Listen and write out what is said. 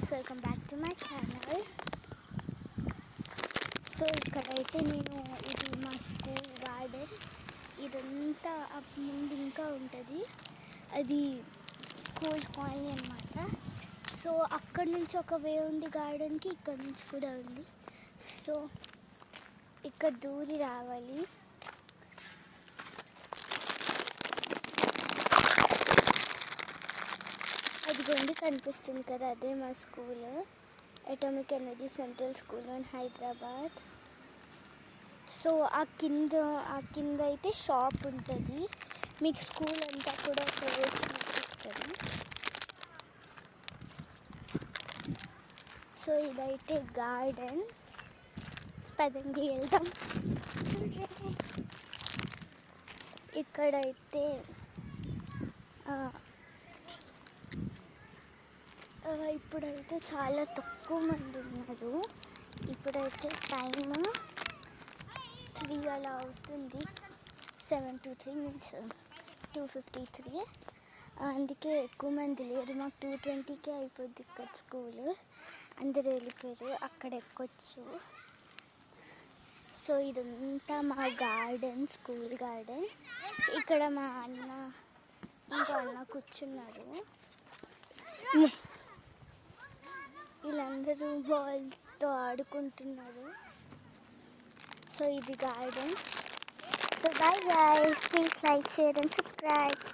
Friends, welcome back to my channel. So ఇక్కడైతే నేను ఇది మా స్కూల్ గార్డెన్. ఇదంతా ముందు ఇంకా ఉంటుంది, అది స్కూల్ కాలనీ అన్నమాట. సో అక్కడ నుంచి ఒక వే ఉంది గార్డెన్కి, ఇక్కడ నుంచి కూడా ఉంది. సో ఇక్కడ దూరి రావాలి. అదిగోండి, కనిపిస్తుంది కదా, అదే మా school, atomic energy central school in Hyderabad. So ఆ కింద అయితే షాప్ ఉంటుంది. మీకు స్కూల్ అంతా కూడా ఒకరోజు చూపిస్తుంది. సో ఇదైతే గార్డెన్, పదండి వెళ్దాం. ఇక్కడైతే ఇప్పుడైతే చాలా తక్కువ మంది ఉన్నారు. ఇప్పుడైతే టైమ్ 3 అలా అవుతుంది. 7 to 3 మీన్స్ 2:53. అందుకే ఎక్కువ మంది లేరు. మాకు 2:20కే అయిపోద్ది ఇక్కడ స్కూల్. అందరూ వెళ్ళిపోయారు, అక్కడ ఎక్కొచ్చు. సో ఇదంతా మా గార్డెన్, స్కూల్ గార్డెన్. ఇక్కడ మా ఇంకో అన్న కూర్చున్నారు. వీళ్ళందరూ బాల్తో ఆడుకుంటున్నారు. సో ఇది garden. So bye guys, please like, share and subscribe.